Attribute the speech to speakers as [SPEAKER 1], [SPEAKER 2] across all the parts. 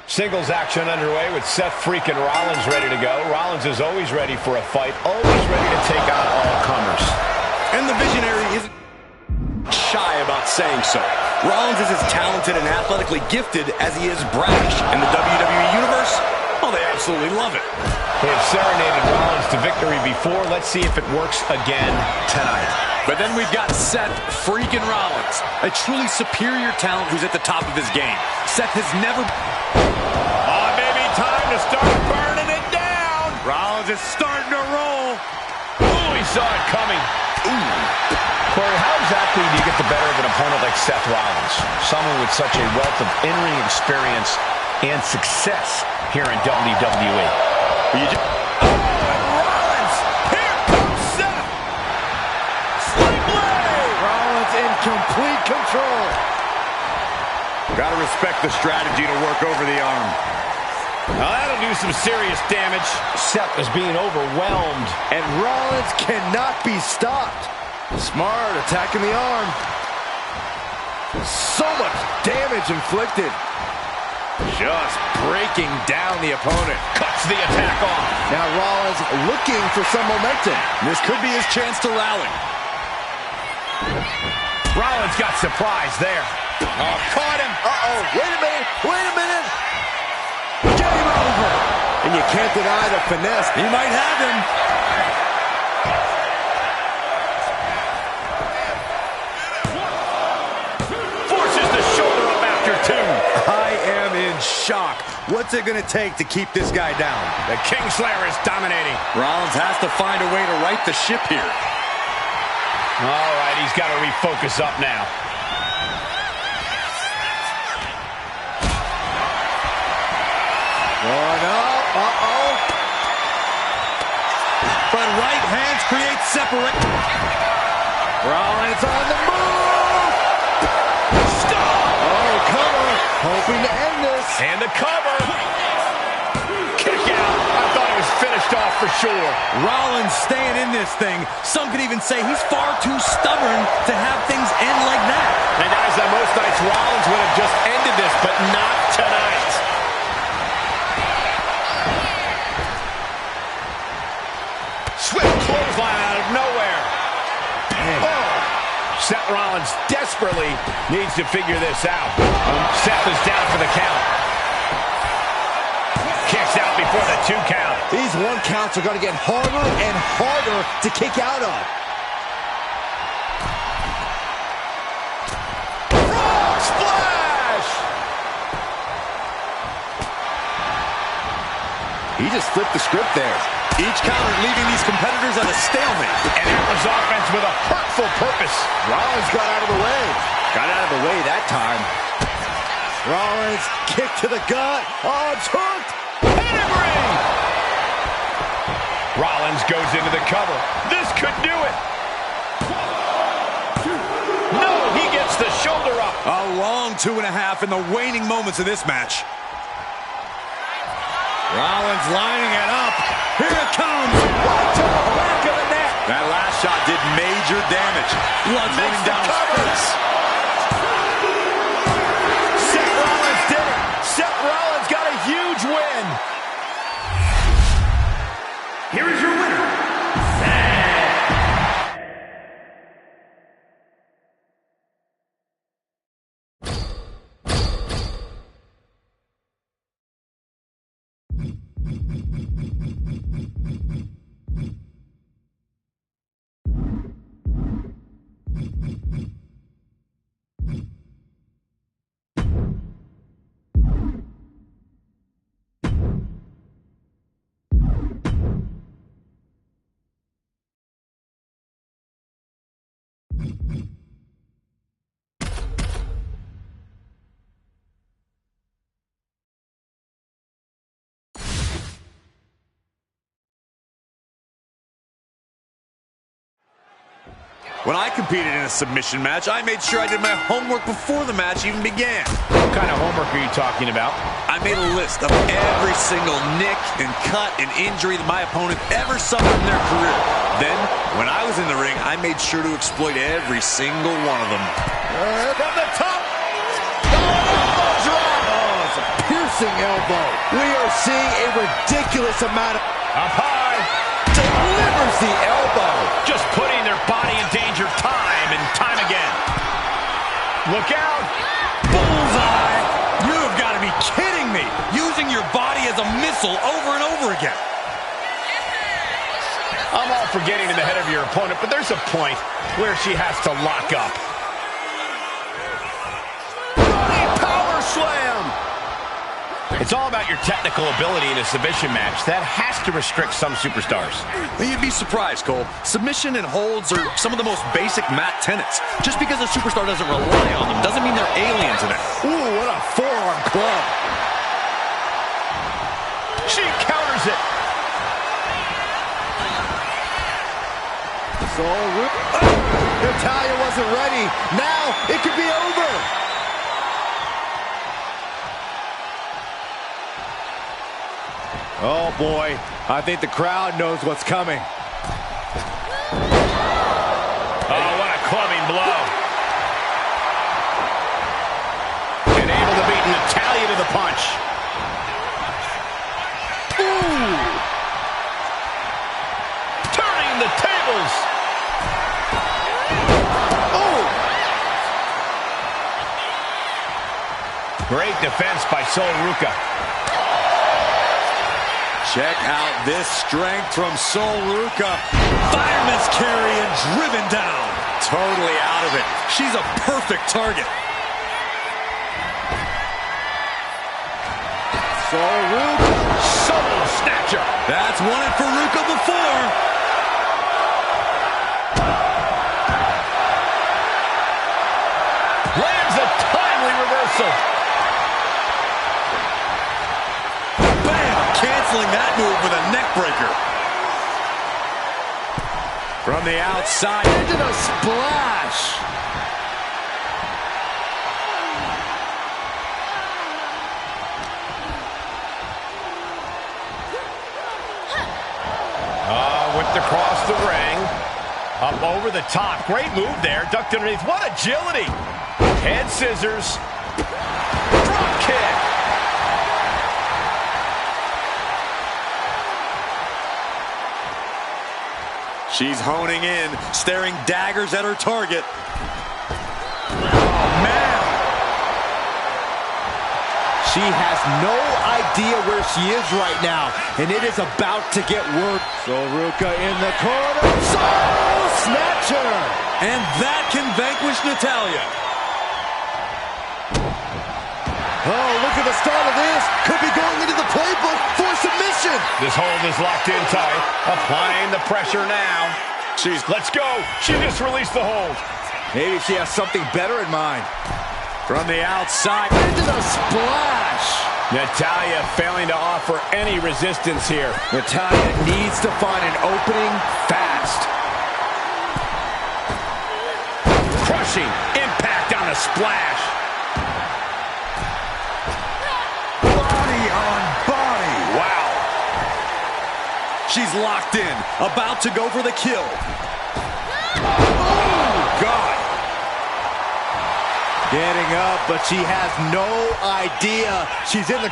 [SPEAKER 1] Singles action underway with Seth freaking Rollins ready to go. Rollins is always ready for a fight, always ready to take on all comers.
[SPEAKER 2] And the visionary isn't shy about saying so. Rollins is as talented and athletically gifted as he is brash. In the WWE Universe, well, they absolutely love it.
[SPEAKER 1] They have serenaded Rollins to victory before. Let's see if it works again tonight.
[SPEAKER 2] But then we've got Seth freaking Rollins, a truly superior talent who's at the top of his game. Seth has never...
[SPEAKER 1] Oh, maybe time to start burning it down.
[SPEAKER 2] Rollins is starting to roll.
[SPEAKER 1] Ooh, he saw it coming. Ooh. Corey, how exactly do you get the better of an opponent like Seth Rollins? Someone with such a wealth of in-ring experience and success here in WWE.
[SPEAKER 2] Rollins! Here comes Seth! Sling blade! Rollins in complete control. Gotta respect the strategy to work over the arm.
[SPEAKER 1] Now that'll do some serious damage. Seth is being overwhelmed.
[SPEAKER 2] And Rollins cannot be stopped. Smart, attacking the arm. So much damage inflicted. Just breaking down the opponent.
[SPEAKER 1] Cuts the attack off.
[SPEAKER 2] Now Rollins looking for some momentum. This could be his chance to rally.
[SPEAKER 1] Rollins got surprised there. Oh, caught him.
[SPEAKER 2] Uh-oh, wait a minute, wait a minute. Game over. And you can't deny the finesse. He might have him.
[SPEAKER 1] Forces the shoulder up after two.
[SPEAKER 2] I am in shock. What's it going to take to keep this guy down?
[SPEAKER 1] The Kingslayer is dominating.
[SPEAKER 2] Rollins has to find a way to right the ship here.
[SPEAKER 1] All right, he's got to refocus up now.
[SPEAKER 2] Oh, no. Uh-oh. But right hands create separate. Rollins on the move.
[SPEAKER 1] Stop!
[SPEAKER 2] Oh, cover. Hoping to end this.
[SPEAKER 1] And the cover. Kick out. I thought it was finished off for sure.
[SPEAKER 2] Rollins staying in this thing. Some could even say he's far too stubborn to have things end like that.
[SPEAKER 1] And guys, on most nights, Rollins would have just ended this, but not tonight. Swift clothesline out of nowhere. Oh. Seth Rollins desperately needs to figure this out. Seth is down for the count. Kicks out before the 2 count.
[SPEAKER 2] These 1 counts are going to get harder and harder to kick out of.
[SPEAKER 1] Frog splash!
[SPEAKER 2] He just flipped the script there. Each counter leaving these competitors at a stalemate.
[SPEAKER 1] And that was offense with a hurtful purpose.
[SPEAKER 2] Rollins got out of the way. Got out of the way that time. Rollins, kick to the gut. Oh, it's hooked.
[SPEAKER 1] Pedigree! Rollins goes into the cover. This could do it. No, he gets the shoulder up.
[SPEAKER 2] A long 2.5 in the waning moments of this match. Rollins lining it up. Here it comes. Right to the back of the neck. That last shot did major damage. Blood running down his face.
[SPEAKER 1] Seth Rollins did it. Seth Rollins got a huge win. Here is your
[SPEAKER 2] When I competed in a submission match, I made sure I did my homework before the match even began.
[SPEAKER 1] What kind of homework are you talking about?
[SPEAKER 2] I made a list of every single nick and cut and injury that my opponent ever suffered in their career. Then, when I was in the ring, I made sure to exploit every single one of them.
[SPEAKER 3] From the top. Elbow drop. Oh, it's a piercing elbow. We are seeing a ridiculous amount of...
[SPEAKER 1] Up high.
[SPEAKER 3] Delivers the elbow.
[SPEAKER 1] Just putting their body in danger time and time again. Look out.
[SPEAKER 2] Bullseye. You've got to be kidding me. Using your body as a missile over and over again.
[SPEAKER 1] I'm all for getting in the head of your opponent, but there's a point where she has to lock up.
[SPEAKER 3] Power slam.
[SPEAKER 1] It's all about your technical ability in a submission match. That has to restrict some superstars.
[SPEAKER 2] You'd be surprised, Cole. Submission and holds are some of the most basic mat tenets. Just because a superstar doesn't rely on them doesn't mean they're alien to them.
[SPEAKER 3] Ooh, what a forearm club.
[SPEAKER 1] She counters it.
[SPEAKER 3] Natalya wasn't ready. Now it could be over. Oh boy, I think the crowd knows what's coming.
[SPEAKER 1] Oh, what a clubbing blow. And able to beat Natalya to the punch.
[SPEAKER 3] Ooh.
[SPEAKER 1] Turning the tables. Great defense by Sol Ruca.
[SPEAKER 2] Check out this strength from Sol Ruca. Fireman's carry and driven down. Totally out of it. She's a perfect target.
[SPEAKER 3] Sol Ruca.
[SPEAKER 1] Soul snatcher.
[SPEAKER 2] That's won it for Ruca before.
[SPEAKER 1] Lands a timely reversal.
[SPEAKER 2] Canceling that move with a neck breaker. From the outside.
[SPEAKER 3] Into the splash.
[SPEAKER 1] Whipped across the ring. Up over the top. Great move there. Ducked underneath. What agility. Head scissors. Drop kick.
[SPEAKER 2] She's honing in, staring daggers at her target.
[SPEAKER 3] Oh, man. She has no idea where she is right now, and it is about to get worse. Sol Ruca in the corner. Soul snatcher.
[SPEAKER 2] And that can vanquish Natalya.
[SPEAKER 3] Oh, look at the start of this. Could be going into the playbook for submission.
[SPEAKER 1] This hold is locked in tight. Applying the pressure now. Let's go. She just released the hold.
[SPEAKER 3] Maybe she has something better in mind.
[SPEAKER 2] From the outside.
[SPEAKER 3] Into the splash.
[SPEAKER 1] Natalya failing to offer any resistance here.
[SPEAKER 3] Natalya needs to find an opening fast.
[SPEAKER 1] Crushing impact on the splash.
[SPEAKER 2] Body on body.
[SPEAKER 1] Wow.
[SPEAKER 2] She's locked in, about to go for the kill.
[SPEAKER 3] Oh, God. Getting up, but she has no idea. She's in the...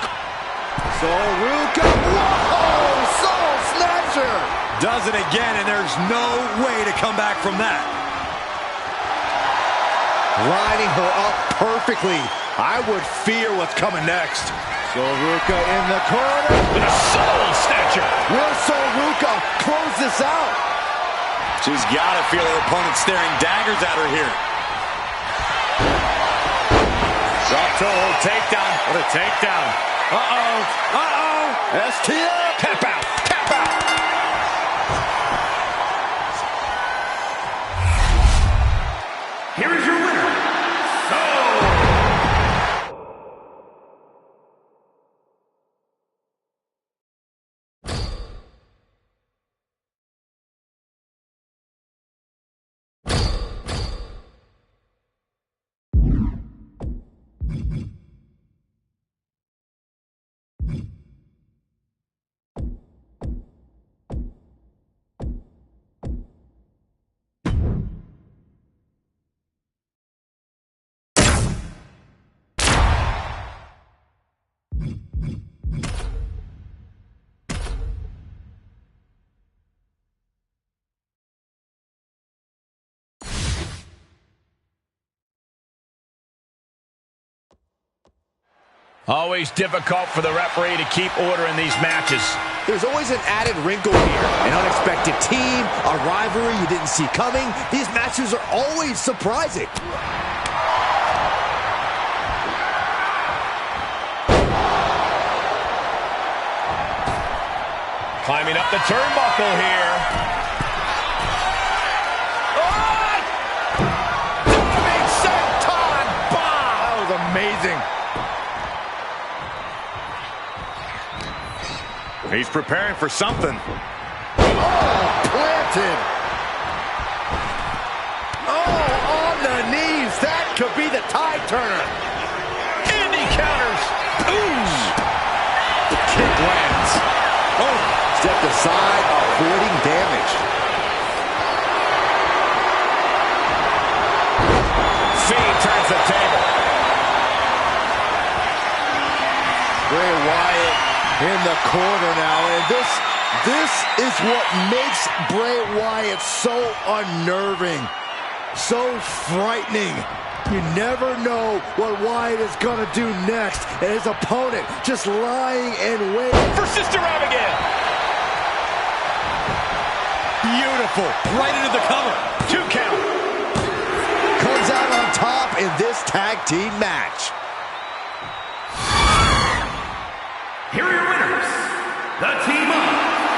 [SPEAKER 3] Sol Ruca. Whoa! Soul snatcher.
[SPEAKER 2] Does it again, and there's no way to come back from that.
[SPEAKER 3] Lining her up perfectly. I would fear what's coming next. Sol Ruca in the corner.
[SPEAKER 1] With a soul snatcher.
[SPEAKER 3] Will Sol Ruca close this out?
[SPEAKER 2] She's got to feel her opponent staring daggers at her here.
[SPEAKER 1] Drop toe hold takedown. What a takedown.
[SPEAKER 2] Uh-oh. Uh-oh.
[SPEAKER 3] STF.
[SPEAKER 1] Tap out. Tap out. Here is your winner. Always difficult for the referee to keep order in these matches.
[SPEAKER 3] There's always an added wrinkle here. An unexpected team, a rivalry you didn't see coming. These matches are always surprising.
[SPEAKER 1] Climbing up the turnbuckle here.
[SPEAKER 3] Oh! Diving senton bomb! That was amazing.
[SPEAKER 2] He's preparing for something.
[SPEAKER 3] Oh, planted. Oh, on the knees. That could be the tide turner.
[SPEAKER 1] And he counters. Ooh.
[SPEAKER 3] The kick lands. Oh, stepped aside, avoiding damage.
[SPEAKER 1] Fiend turns the table.
[SPEAKER 3] Bray Wyatt in the corner now, and this is what makes Bray Wyatt so unnerving, so frightening. You never know what Wyatt is gonna do next, and his opponent just lying and waiting
[SPEAKER 1] For Sister Abigail.
[SPEAKER 3] Beautiful, right into the cover.
[SPEAKER 1] 2 count.
[SPEAKER 3] Comes out on top in this tag team match.
[SPEAKER 4] Here are your winners, the team of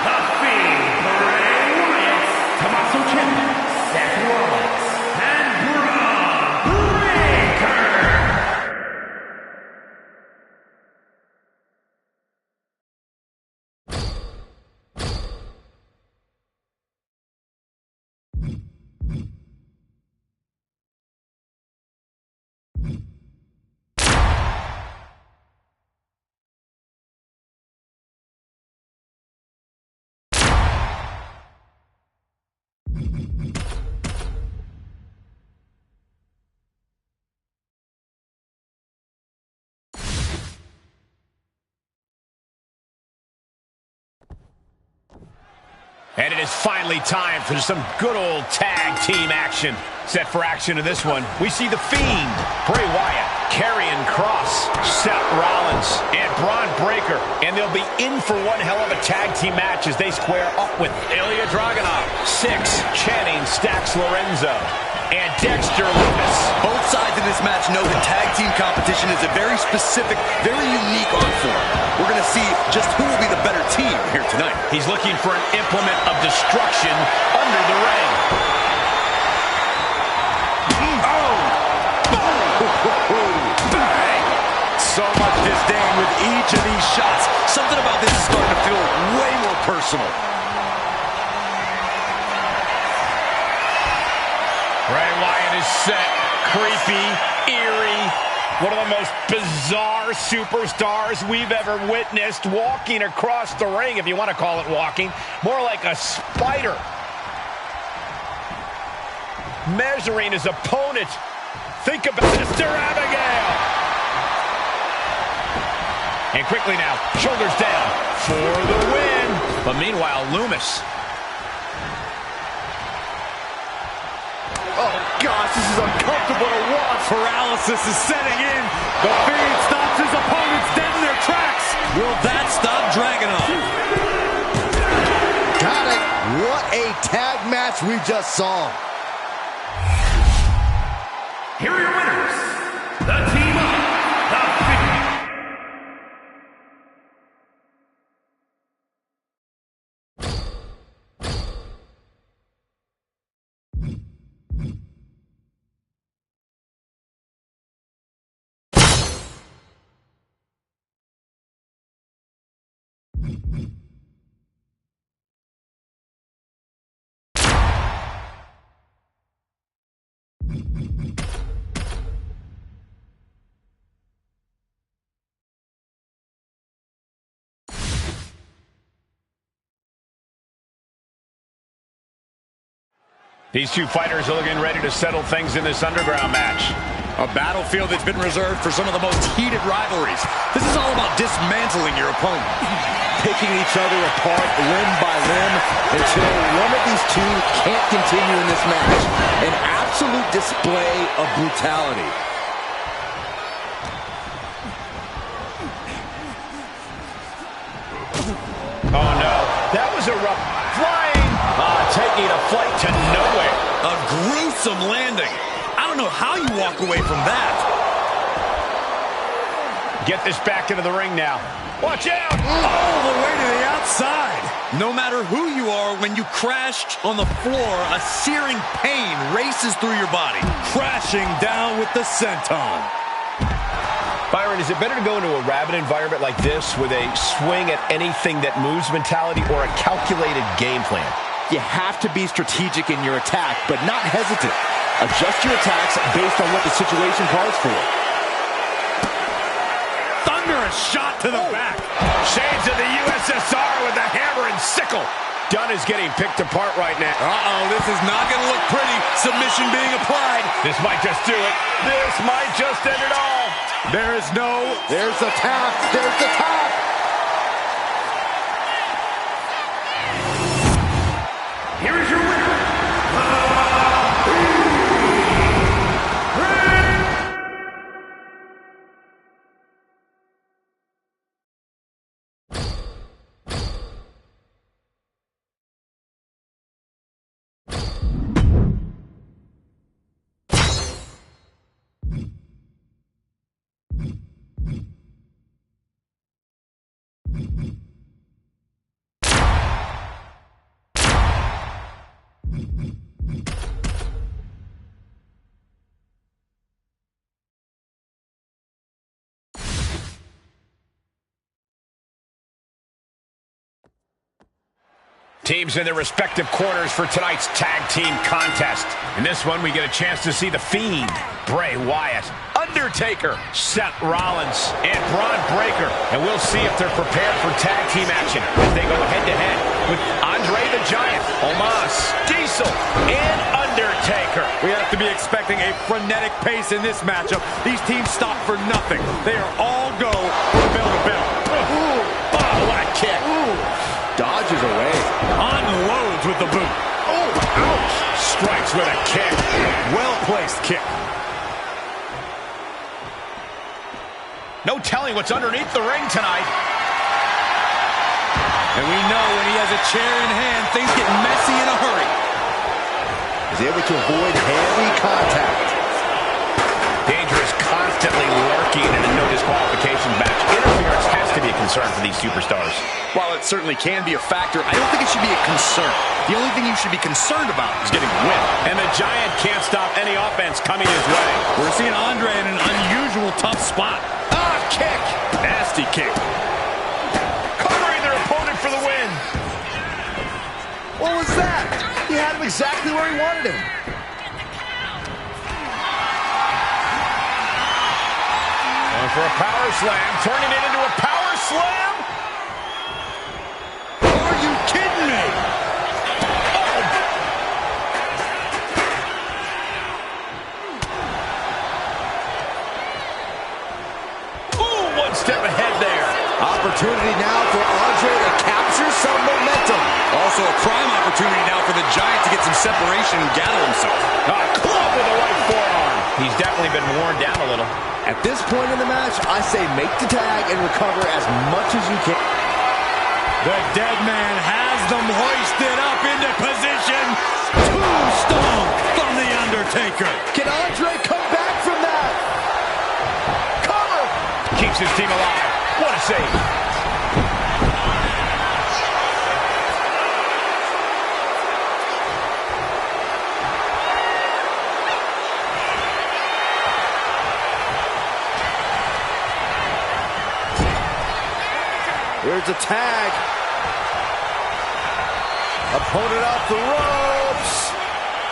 [SPEAKER 4] The Fiend, Bray Wyatt, Tommaso Ciampa, Seth Rollins, and Braun Breaker.
[SPEAKER 1] And it is finally time for some good old tag team action. Set for action in this one, we see The Fiend, Bray Wyatt, Karrion Kross, Seth Rollins, and Braun Breaker. And they'll be in for one hell of a tag team match as they square up with Ilya Dragunov, Six, Channing Stacks Lorenzo, and Dexter Lumis.
[SPEAKER 5] Both sides in this match know that tag team competition is a very specific, very unique art form. We're going to see just who will be the better team here tonight.
[SPEAKER 1] He's looking for an implement of destruction under the ring.
[SPEAKER 5] So much disdain with each of these shots. Something about this is starting to feel way more personal.
[SPEAKER 1] Bray Wyatt is set, creepy, eerie, one of the most bizarre superstars we've ever witnessed, walking across the ring, if you want to call it walking, more like a spider. Measuring his opponent. Think about Sister Abigail. And quickly now, shoulders down for the win. But meanwhile, Lumis.
[SPEAKER 3] Oh, gosh, this is uncomfortable to watch. Paralysis is setting in. The Fiend stops his opponents dead in their tracks.
[SPEAKER 5] Will that stop Dragunov?
[SPEAKER 3] Got it. What a tag match we just saw.
[SPEAKER 4] Here are your winners, the team of The Fiend.
[SPEAKER 1] These two fighters are looking ready to settle things in this underground match.
[SPEAKER 5] A battlefield that's been reserved for some of the most heated rivalries. This is all about dismantling your opponent.
[SPEAKER 3] Picking each other apart limb by limb until one of these two can't continue in this match. An absolute display of brutality.
[SPEAKER 1] Oh, no. That was a rough flying. Taking a flight to nowhere.
[SPEAKER 5] A gruesome landing. I don't know how you walk away from that.
[SPEAKER 1] Get this back into the ring now. Watch out!
[SPEAKER 5] All the way to the outside. No matter who you are, when you crash on the floor, a searing pain races through your body.
[SPEAKER 2] Crashing down with the senton.
[SPEAKER 1] Byron, is it better to go into a rabid environment like this with a swing at anything that moves mentality or a calculated game plan?
[SPEAKER 3] You have to be strategic in your attack, but not hesitant. Adjust your attacks based on what the situation calls for.
[SPEAKER 2] Thunderous shot to the back.
[SPEAKER 1] Shades of the USSR with the hammer and sickle. Dunn is getting picked apart right now.
[SPEAKER 5] This is not going to look pretty. Submission being applied.
[SPEAKER 1] This might just do it. This might just end it all.
[SPEAKER 3] There's the tap. There's the tap.
[SPEAKER 4] Here is your winner.
[SPEAKER 1] Teams in their respective corners for tonight's tag team contest. In this one, we get a chance to see The Fiend, Bray Wyatt, Undertaker, Seth Rollins, and Braun Breaker. And we'll see if they're prepared for tag team action as they go head-to-head with Andre the Giant, Omos, Diesel, and Undertaker.
[SPEAKER 2] We have to be expecting a frenetic pace in this matchup. These teams stop for nothing. They are all go from bell to bell.
[SPEAKER 1] Oh, what a kick.
[SPEAKER 3] Dodges away.
[SPEAKER 2] Unloads with the boot.
[SPEAKER 1] Oh, ouch. Strikes with a kick.
[SPEAKER 2] Well-placed kick.
[SPEAKER 1] No telling what's underneath the ring tonight.
[SPEAKER 5] And we know when he has a chair in hand, things get messy in a hurry.
[SPEAKER 3] He's able to avoid heavy contact.
[SPEAKER 1] Danger is constantly lurking in a no disqualification match. Interference has to be a concern for these superstars.
[SPEAKER 5] While it certainly can be a factor, I don't think it should be a concern. The only thing you should be concerned about is getting a win.
[SPEAKER 1] And the Giant can't stop any offense coming his way.
[SPEAKER 2] We're seeing Andre in an unusual tough spot.
[SPEAKER 1] Kick.
[SPEAKER 2] Nasty kick.
[SPEAKER 1] Covering their opponent for the win.
[SPEAKER 3] What was that? He had him exactly where he wanted him.
[SPEAKER 1] Going for a power slam, turning it into a power slam.
[SPEAKER 5] Are you kidding me?
[SPEAKER 1] One step ahead there.
[SPEAKER 3] Opportunity now for Andre to capture some momentum.
[SPEAKER 5] Also a prime opportunity now for the Giant to get some separation and gather himself.
[SPEAKER 1] A club with a right forearm. He's definitely been worn down a little.
[SPEAKER 3] At this point in the match, I say make the tag and recover as much as you can.
[SPEAKER 2] The dead man has them hoisted up into position. Tombstone from The Undertaker.
[SPEAKER 3] Can Andre come back from that? Cover!
[SPEAKER 1] Keeps his team alive. What a save.
[SPEAKER 3] Here's a tag. Opponent off the ropes.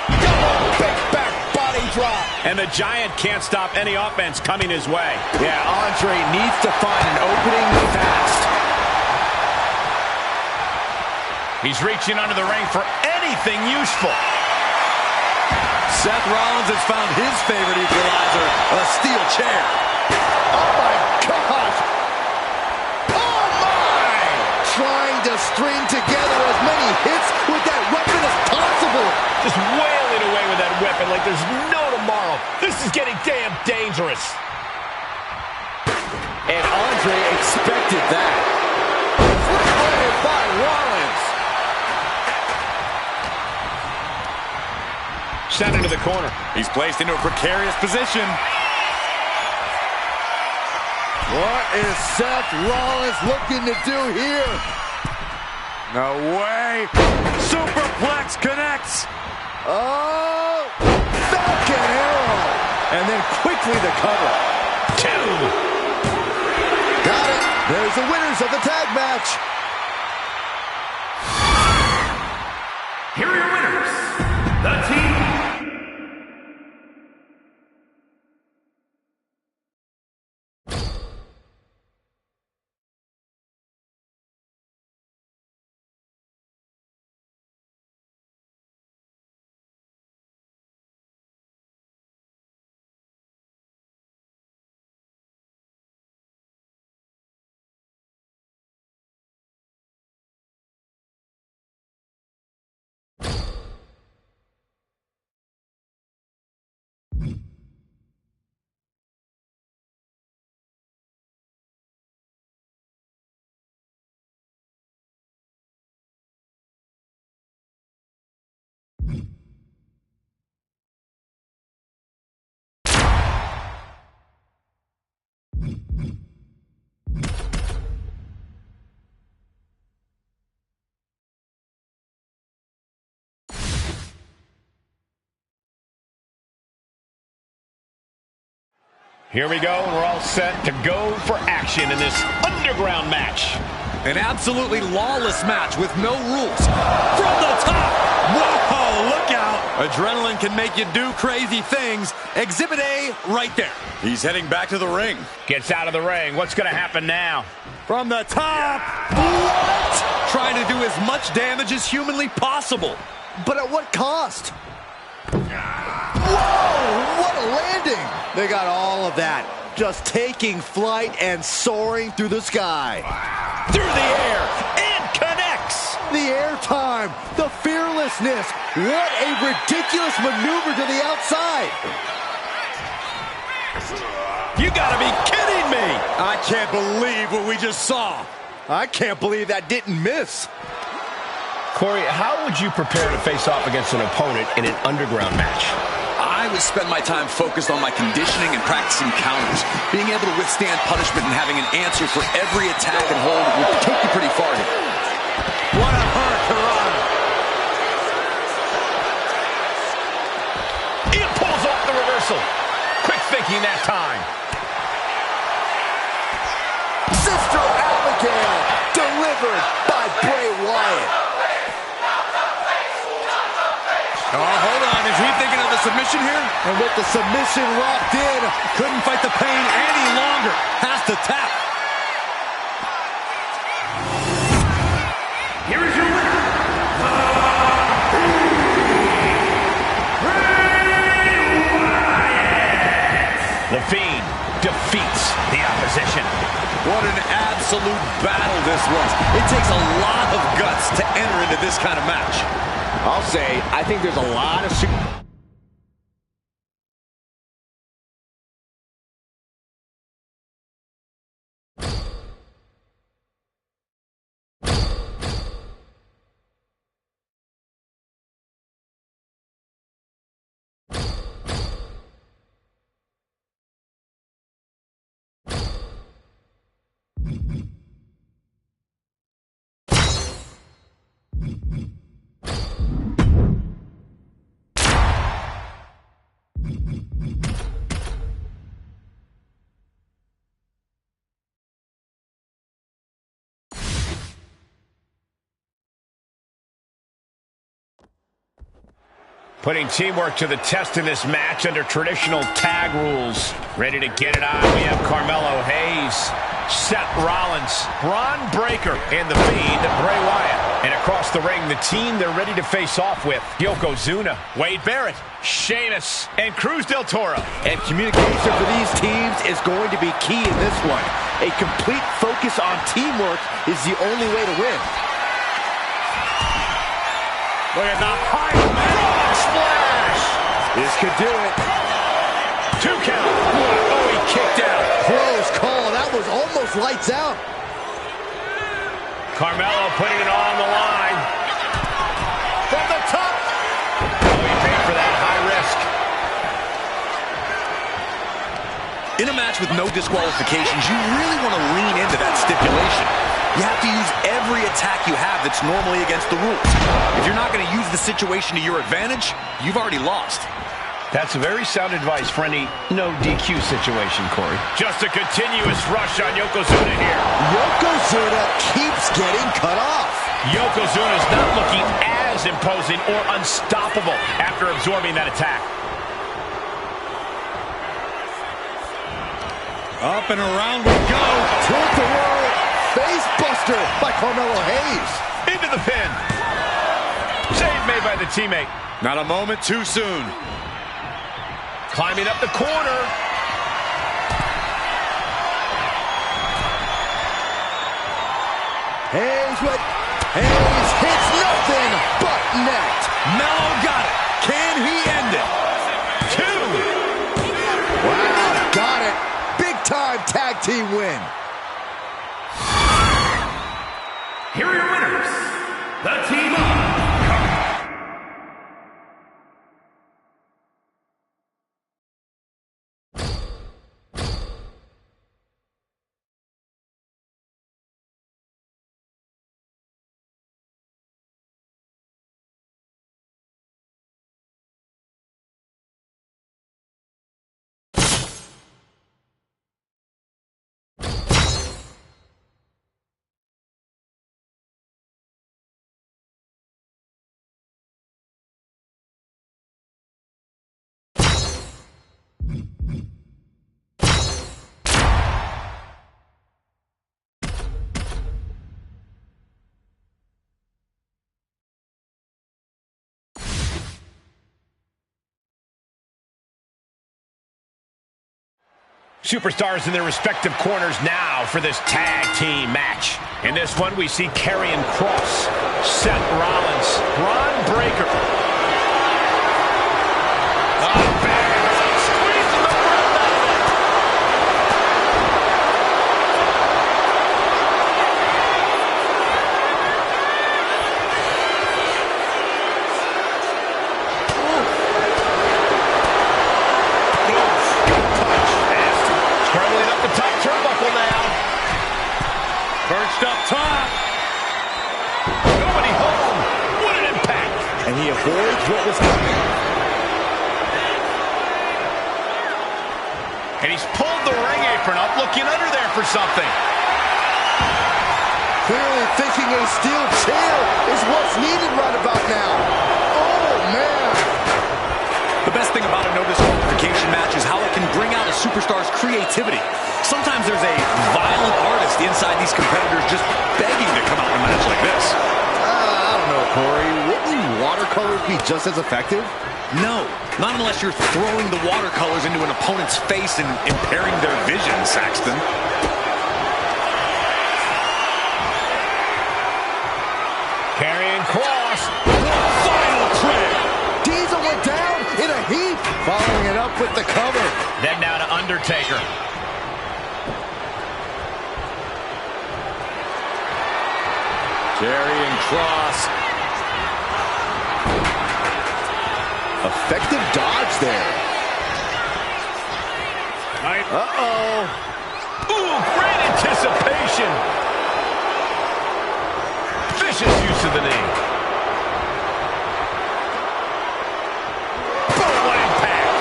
[SPEAKER 3] Double big back body drop.
[SPEAKER 1] And the Giant can't stop any offense coming his way.
[SPEAKER 3] Yeah, Andre needs to find an opening fast.
[SPEAKER 1] He's reaching under the ring for anything useful.
[SPEAKER 5] Seth Rollins has found his favorite equalizer, a steel chair.
[SPEAKER 3] Oh my gosh. Oh my! Trying to string together as many hits with that weapon as possible.
[SPEAKER 1] Just wailing away with that weapon like there's no tomorrow. This is getting damn dangerous.
[SPEAKER 3] And Andre expected that. By
[SPEAKER 1] Sent into the corner.
[SPEAKER 2] He's placed into a precarious position.
[SPEAKER 3] What is Seth Rollins looking to do here?
[SPEAKER 2] No way. Superplex connects.
[SPEAKER 3] Oh, Falcon Arrow. And then quickly the cover.
[SPEAKER 1] 2.
[SPEAKER 3] Got it. There's the winners of the tag match.
[SPEAKER 4] Here are your winners, the team.
[SPEAKER 1] Here we go, and we're all set to go for action in this underground match.
[SPEAKER 5] An absolutely lawless match with no rules. From the top. Whoa, look out. Adrenaline can make you do crazy things. Exhibit A right there.
[SPEAKER 2] He's heading back to the ring.
[SPEAKER 1] Gets out of the ring. What's going to happen now?
[SPEAKER 5] From the top. What? Trying to do as much damage as humanly possible.
[SPEAKER 3] But at what cost? Whoa, what a landing. They got all of that. Just taking flight and soaring through the sky.
[SPEAKER 1] Through the air, and connects.
[SPEAKER 3] The airtime, the fearlessness. What a ridiculous maneuver to the outside.
[SPEAKER 5] You gotta be kidding me. I can't believe what we just saw.
[SPEAKER 3] I can't believe that didn't miss.
[SPEAKER 1] Corey, how would you prepare to face off against an opponent in an underground match?
[SPEAKER 5] I would spend my time focused on my conditioning and practicing counters. Being able to withstand punishment and having an answer for every attack and hold would take you pretty far here. What a hurt to run.
[SPEAKER 1] He pulls off the reversal. Quick thinking that time.
[SPEAKER 3] Sister Abigail, delivered by Bray Wyatt.
[SPEAKER 5] Oh, hold on. Is he thinking of the submission here?
[SPEAKER 3] And with the submission locked in,
[SPEAKER 5] Couldn't fight the pain any longer. Has to tap.
[SPEAKER 4] Here is your winner,
[SPEAKER 1] The Fiend defeats the opposition.
[SPEAKER 5] What an absolute battle this was. It takes a lot of guts to enter into this kind of match.
[SPEAKER 3] I'll say, I think there's a lot of...
[SPEAKER 1] Putting teamwork to the test in this match under traditional tag rules. Ready to get it on, we have Carmelo Hayes, Seth Rollins, Bron Breakker, and The Fiend, Bray Wyatt. And across the ring, the team they're ready to face off with: Yokozuna, Wade Barrett, Sheamus, and Cruz del Toro.
[SPEAKER 3] And communication for these teams is going to be key in this one. A complete focus on teamwork is the only way to win.
[SPEAKER 1] Look at the high frog splash.
[SPEAKER 3] This could do it.
[SPEAKER 1] 2 count. Oh, he kicked out.
[SPEAKER 3] Close call. That was almost lights out.
[SPEAKER 1] Carmelo putting it on the line. From the top. Oh, he paid for that high
[SPEAKER 5] In a match with no disqualifications, you really want to lean into that stipulation. You have to use every attack you have that's normally against the rules. If you're not going to use the situation to your advantage, you've already lost.
[SPEAKER 1] That's very sound advice for any no DQ situation, Corey.
[SPEAKER 2] Just a continuous rush on Yokozuna here.
[SPEAKER 3] Yokozuna keeps getting cut off.
[SPEAKER 2] Yokozuna's not looking as imposing or unstoppable after absorbing that attack.
[SPEAKER 5] Up and around we go.
[SPEAKER 3] Tilt the world. Face buster by Carmelo Hayes.
[SPEAKER 2] Into the pin. Save made by the teammate.
[SPEAKER 5] Not a moment too soon.
[SPEAKER 2] Climbing up the corner.
[SPEAKER 3] Hayes hits nothing but net.
[SPEAKER 5] Melo got it. Can he end it?
[SPEAKER 2] 2.
[SPEAKER 3] Wow, got it. Big time tag team win.
[SPEAKER 4] Here are your winners, the Team Up.
[SPEAKER 2] Superstars in their respective corners now for this tag team match. In this one, we see Karrion Kross, Seth Rollins, Bron Breakker. Squeezing the breath out of it. Scrambling up the top turnbuckle now. Perched up top. Nobody home. What an impact.
[SPEAKER 3] And he avoids what was coming.
[SPEAKER 2] And he's pulled the ring apron up, looking under there for something.
[SPEAKER 3] Clearly thinking a steel chair is what's needed right about now. Oh, man.
[SPEAKER 5] The best thing about a no disqualification match is how it can bring out a superstar's creativity. Sometimes there's a violent artist inside these competitors just begging to come out in a match like this.
[SPEAKER 3] I don't know, Corey. Wouldn't watercolors be just as effective?
[SPEAKER 5] No, not unless you're throwing the watercolors into an opponent's face and impairing their vision, Saxton.
[SPEAKER 2] Karrion Kross. Final trick.
[SPEAKER 3] Diesel went down in a heap. Following it up with the cover.
[SPEAKER 2] Then down to Undertaker.
[SPEAKER 5] Karrion Kross.
[SPEAKER 3] Effective dodge there. Uh-oh.
[SPEAKER 2] Ooh, great anticipation. Vicious use of the knee. Boom, what impact.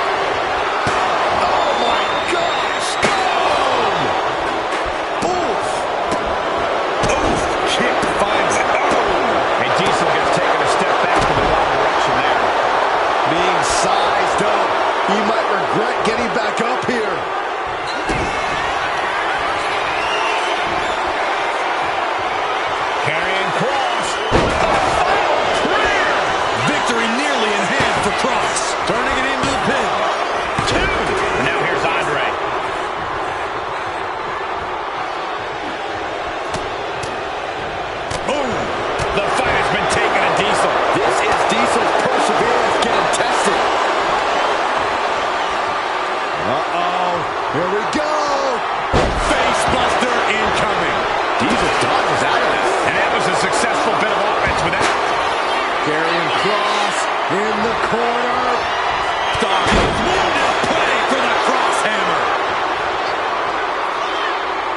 [SPEAKER 3] Oh, my gosh. Boom. Oof.
[SPEAKER 2] Oof, kick finds it. Oh. And Diesel gets taken a step back in the wrong direction there.
[SPEAKER 3] Being sized up. He might regret getting back up here.
[SPEAKER 2] Karrion Kross.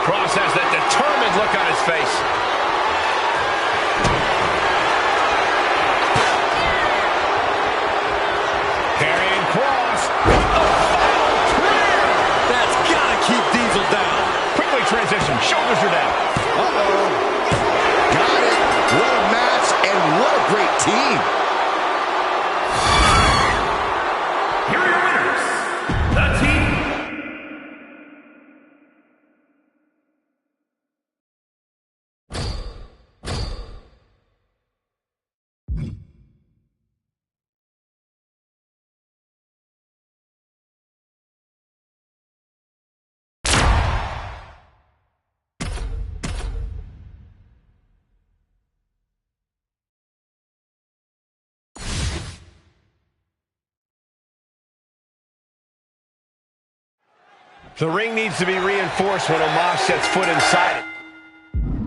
[SPEAKER 1] Cross has that determined look on his face. Carrying Cross. The final prayer.
[SPEAKER 5] That's got to keep Diesel down.
[SPEAKER 1] Quickly transition. Shoulders are down.
[SPEAKER 3] Uh-oh. Got it. What a match and what a great team.
[SPEAKER 4] Here are your winners, the team.
[SPEAKER 1] The ring needs to be reinforced when Omos sets foot inside it.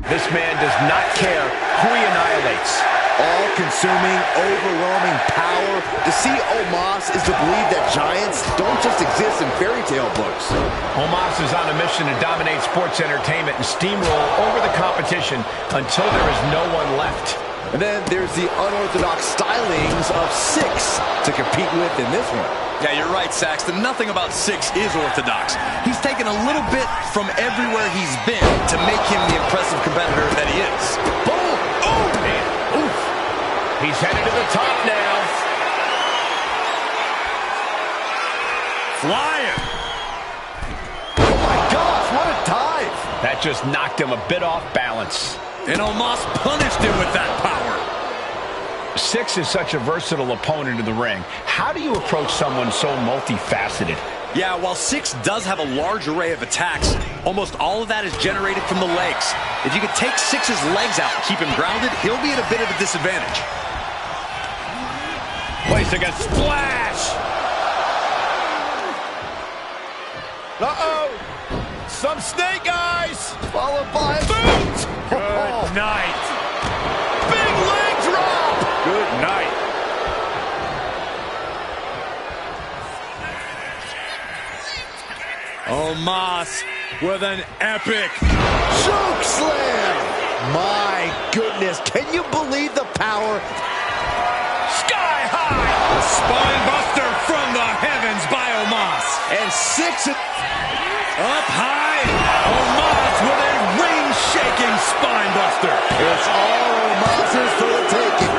[SPEAKER 1] This man does not care who he annihilates.
[SPEAKER 3] All-consuming, overwhelming power. To see Omos is to believe that giants don't just exist in fairy tale books.
[SPEAKER 1] Omos is on a mission to dominate sports entertainment and steamroll over the competition until there is no one left.
[SPEAKER 3] And then there's the unorthodox stylings of Six to compete with in this one.
[SPEAKER 5] Yeah, you're right, Saxton. Nothing about Six is orthodox. He's taken a little bit from everywhere he's been to make him the impressive competitor that he is.
[SPEAKER 1] Boom! Oh, man. Oof. He's headed to the top now.
[SPEAKER 2] Flying.
[SPEAKER 3] Oh my gosh, what a dive!
[SPEAKER 1] That just knocked him a bit off balance.
[SPEAKER 5] And Omos punished him with that power.
[SPEAKER 1] Six is such a versatile opponent in the ring. How do you approach someone so multifaceted?
[SPEAKER 5] Yeah, while Six does have a large array of attacks, almost all of that is generated from the legs. If you could take Six's legs out and keep him grounded, he'll be at a bit of a disadvantage.
[SPEAKER 1] Placing a splash!
[SPEAKER 2] Uh-oh. Some snake eyes.
[SPEAKER 3] Followed by a boot!
[SPEAKER 2] Good night. Big leg drop. Good night.
[SPEAKER 5] Omos with an epic
[SPEAKER 3] Choke slam! My goodness, can you believe the power?
[SPEAKER 5] sky high. A spine buster from the heavens by Omos.
[SPEAKER 3] And Six...
[SPEAKER 5] Up high, Omos with a ring-shaking spine buster.
[SPEAKER 3] It's all Omos's for the taking.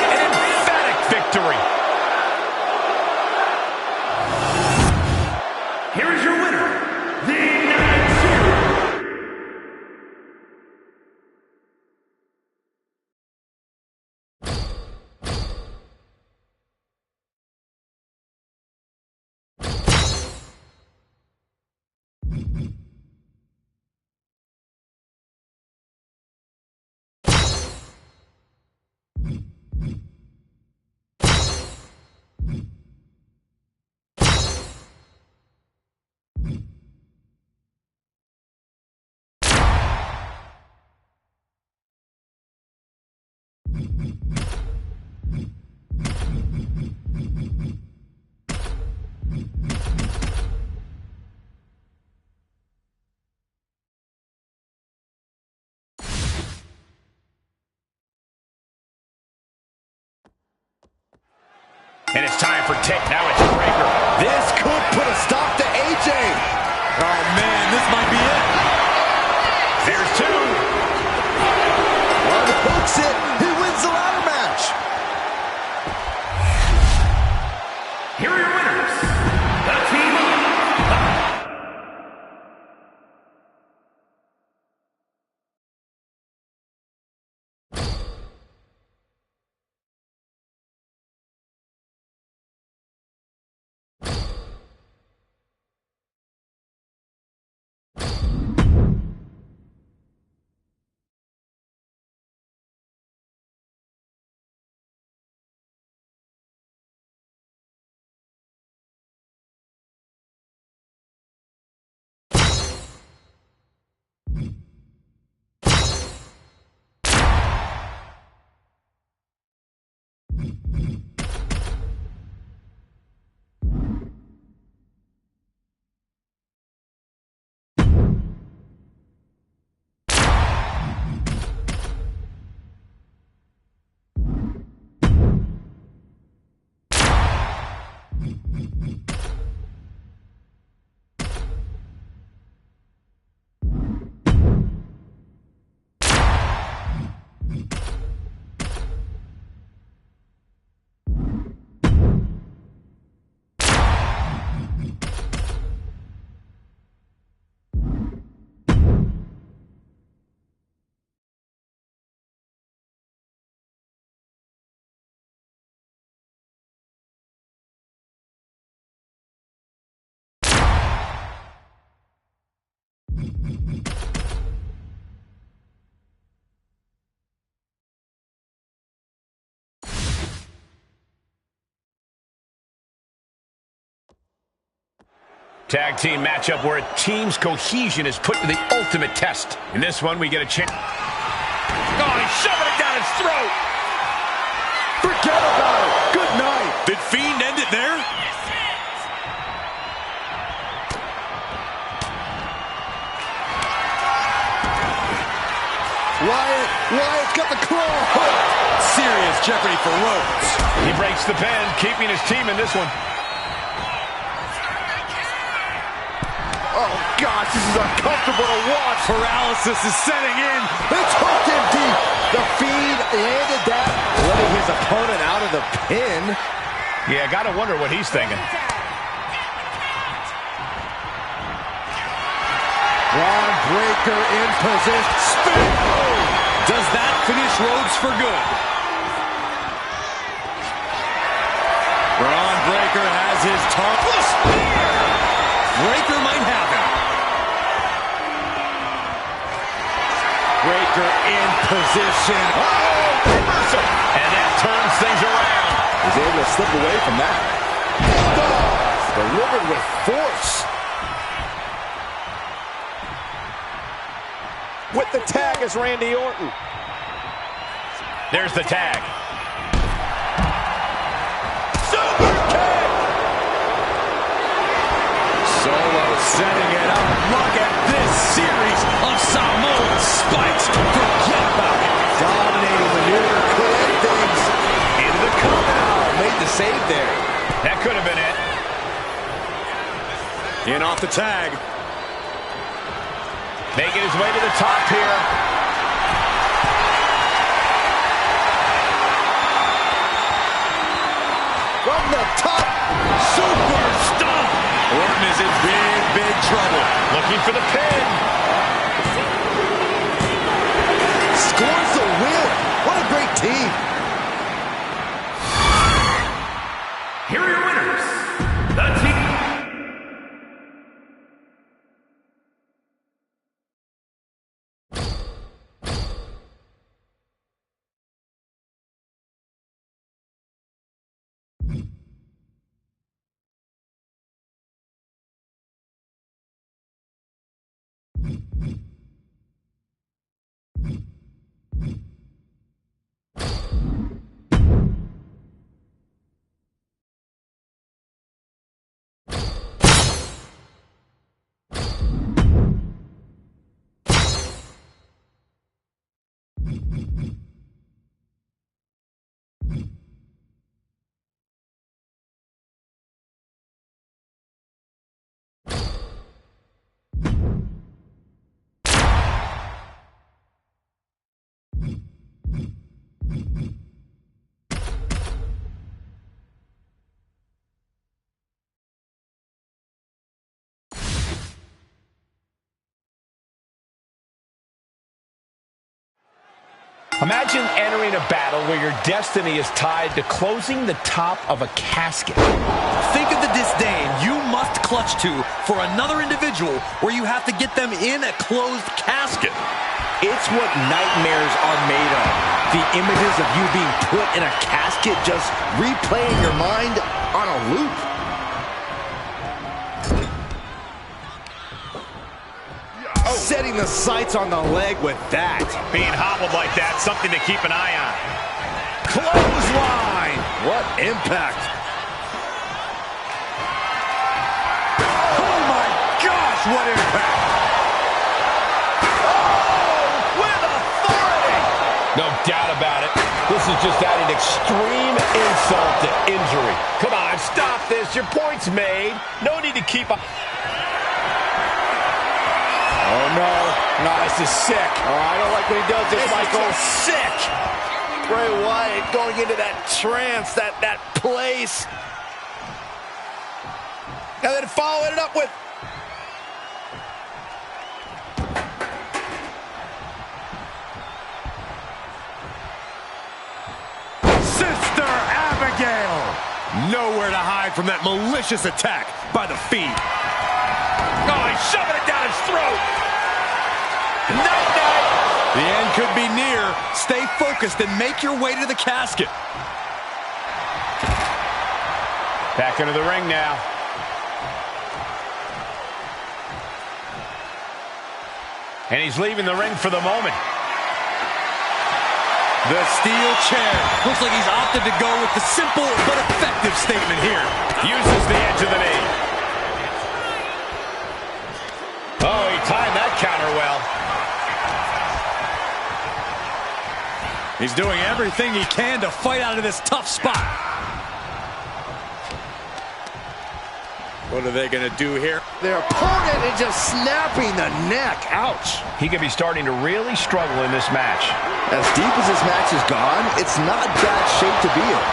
[SPEAKER 1] An emphatic victory.
[SPEAKER 4] Here is your winner, the United States.
[SPEAKER 1] And it's time for Tick. Now it's Breaker.
[SPEAKER 3] This could put a stop to AJ.
[SPEAKER 5] Oh, man, this might be it.
[SPEAKER 1] There's two.
[SPEAKER 3] Unhooks it. He wins the ladder match.
[SPEAKER 4] Here are your winners, the team
[SPEAKER 1] Tag team matchup where a team's cohesion is put to the ultimate test. In this one, we get a chance. Oh, he's shoving it down his throat.
[SPEAKER 3] Forget about it. Good night.
[SPEAKER 2] Did Fiend end it there?
[SPEAKER 3] Wyatt's got the claw.
[SPEAKER 5] Serious jeopardy for Rhodes.
[SPEAKER 1] He breaks the pin, keeping his team in this one.
[SPEAKER 3] Oh, gosh, this is uncomfortable to watch.
[SPEAKER 2] Paralysis is setting in.
[SPEAKER 3] It's hooked him deep. The Fiend landed that, letting his opponent out of the pin.
[SPEAKER 1] Yeah, gotta wonder what he's thinking.
[SPEAKER 3] Braun Breaker in position. Spin!
[SPEAKER 5] Does that finish Rhodes for good?
[SPEAKER 2] Braun Breaker has his target.
[SPEAKER 5] Breaker might have him.
[SPEAKER 3] Breaker in position.
[SPEAKER 1] Oh, reversal. And that turns things around.
[SPEAKER 3] He's able to slip away from that. Delivered with force. With the tag is Randy Orton.
[SPEAKER 1] There's the tag.
[SPEAKER 3] Super kick!
[SPEAKER 5] Solo setting it up. Look at this series of Samoan spikes. Forget about it.
[SPEAKER 3] Dominating maneuver. Could end things.
[SPEAKER 1] Into the cover.
[SPEAKER 3] Made the save there.
[SPEAKER 1] That could have been it.
[SPEAKER 2] In off the tag.
[SPEAKER 1] Making his way to the top here.
[SPEAKER 3] From the top.
[SPEAKER 2] Super stomp. Orton is in big trouble.
[SPEAKER 1] Looking for the pin.
[SPEAKER 3] Scores the win. What a great team.
[SPEAKER 4] Here are your winners. The team.
[SPEAKER 1] Imagine entering a battle where your destiny is tied to closing the top of a casket.
[SPEAKER 5] Think of the disdain you must clutch to for another individual where you have to get them in a closed casket.
[SPEAKER 3] It's what nightmares are made of. The images of you being put in a casket just replaying your mind on a loop. Setting the sights on the leg with that.
[SPEAKER 1] Being hobbled like that, something to keep an eye on.
[SPEAKER 3] Clothesline. What impact.
[SPEAKER 2] Oh my gosh, what impact.
[SPEAKER 1] With authority! No doubt about it. This is just adding extreme insult to injury. Come on, stop this. Your point's made. No need to keep up.
[SPEAKER 3] Oh, no. No, this is sick. Oh, I don't like when he does this, Michael.
[SPEAKER 1] This is sick.
[SPEAKER 3] Bray Wyatt going into that trance, that place. And then following it up with...
[SPEAKER 2] Sister Abigail. Nowhere to hide from that malicious attack by the Fiend.
[SPEAKER 1] Oh, he's shoving it down his throat. Night-night.
[SPEAKER 5] The end could be near. Stay focused and make your way to the casket.
[SPEAKER 1] Back into the ring now. And he's leaving the ring for the moment.
[SPEAKER 5] The steel chair. Looks like he's opted to go with the simple but effective statement here.
[SPEAKER 1] Uses the edge of the knee. Oh, he timed that counter well.
[SPEAKER 5] He's doing everything he can to fight out of this tough spot. What are they going to do here?
[SPEAKER 3] Their opponent is just snapping the neck. Ouch.
[SPEAKER 1] He could be starting to really struggle in this match.
[SPEAKER 3] As deep as this match has gone, it's not bad shape to be in.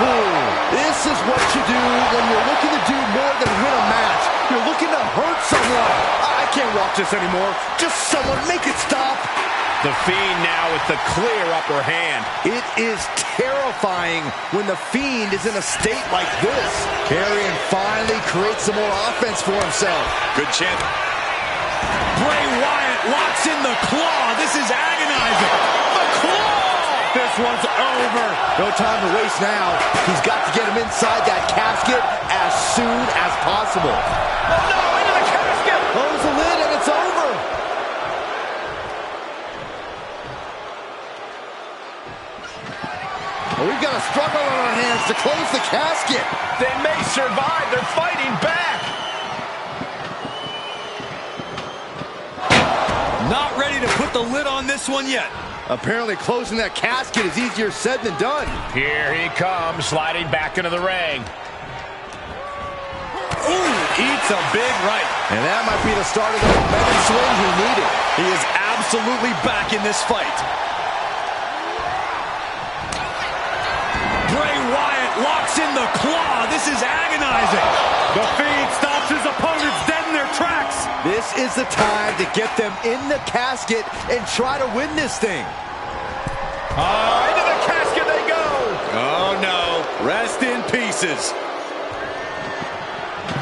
[SPEAKER 3] Ooh, this is what you do when you're looking to do more than win a match. You're looking to hurt someone. I can't watch this anymore. Just someone make it stop.
[SPEAKER 1] The Fiend now with the clear upper hand.
[SPEAKER 3] It is terrifying when the Fiend is in a state like this. Karrion finally creates some more offense for himself.
[SPEAKER 5] Good chance. Bray Wyatt locks in the claw. This is agonizing. The claw!
[SPEAKER 3] This one's over. No time to waste now. He's got to get him inside that casket as soon as possible.
[SPEAKER 1] Oh no, into the casket!
[SPEAKER 3] Close the lid and it's over. We've got a struggle on our hands to close the casket.
[SPEAKER 1] They may survive. They're fighting back.
[SPEAKER 5] Not ready to put the lid on this one yet.
[SPEAKER 3] Apparently closing that casket is easier said than done.
[SPEAKER 1] Here he comes, sliding back into the ring.
[SPEAKER 5] Ooh, eats a big right.
[SPEAKER 3] And that might be the start of the momentum swing he needed.
[SPEAKER 5] He is absolutely back in this fight. Bray Wyatt locks in the claw. This is agonizing. The Fiend stops his opponents dead in their tracks.
[SPEAKER 3] This is the time to get them in the casket and try to win this thing.
[SPEAKER 1] Into the casket they go.
[SPEAKER 5] Oh no, rest in pieces.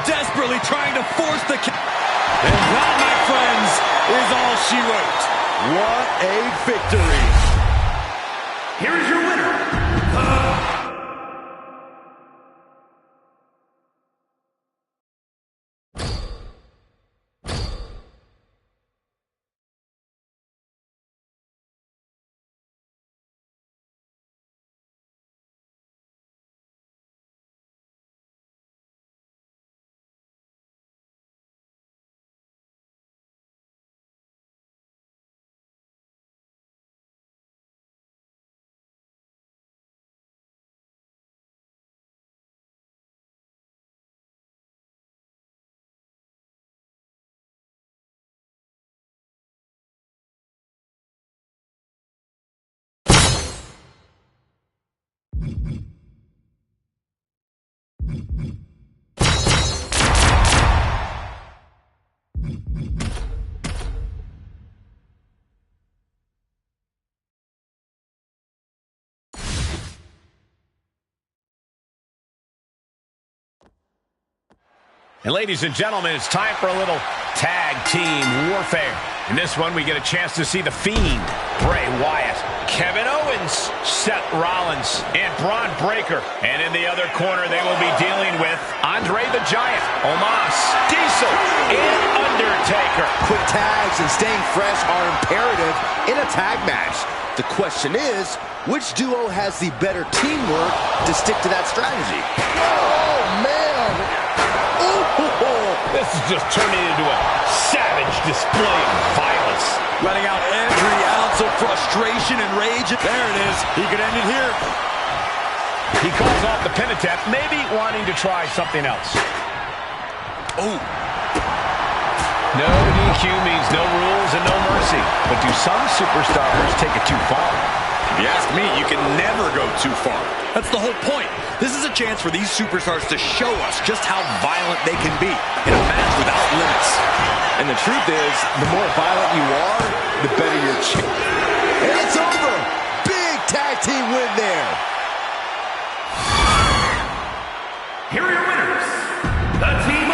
[SPEAKER 5] Desperately trying to force the and that, my friends, is all she wrote.
[SPEAKER 3] What a victory.
[SPEAKER 4] Here is your winner.
[SPEAKER 1] And ladies and gentlemen, it's time for a little tag team warfare. In this one, we get a chance to see The Fiend, Bray Wyatt, Kevin Owens, Seth Rollins, and Braun Breaker. And in the other corner, they will be dealing with Andre the Giant, Omos, Diesel, and Undertaker.
[SPEAKER 3] Quick tags and staying fresh are imperative in a tag match. The question is, which duo has the better teamwork to stick to that strategy? Oh, man.
[SPEAKER 1] This is just turning into a savage display of violence.
[SPEAKER 5] Letting out every ounce of frustration and rage. There it is. He could end it here.
[SPEAKER 1] He calls off the pin attempt, maybe wanting to try something else.
[SPEAKER 5] Oh.
[SPEAKER 1] No DQ means no rules and no mercy. But do some superstars take it too far?
[SPEAKER 5] If you ask me, you can never go too far. That's the whole point. This is a chance for these superstars to show us just how violent they can be in a match without limits.
[SPEAKER 3] And the truth is, the more violent you are, the better your chance. And it's over. Big tag team win there.
[SPEAKER 4] Here are your winners. The team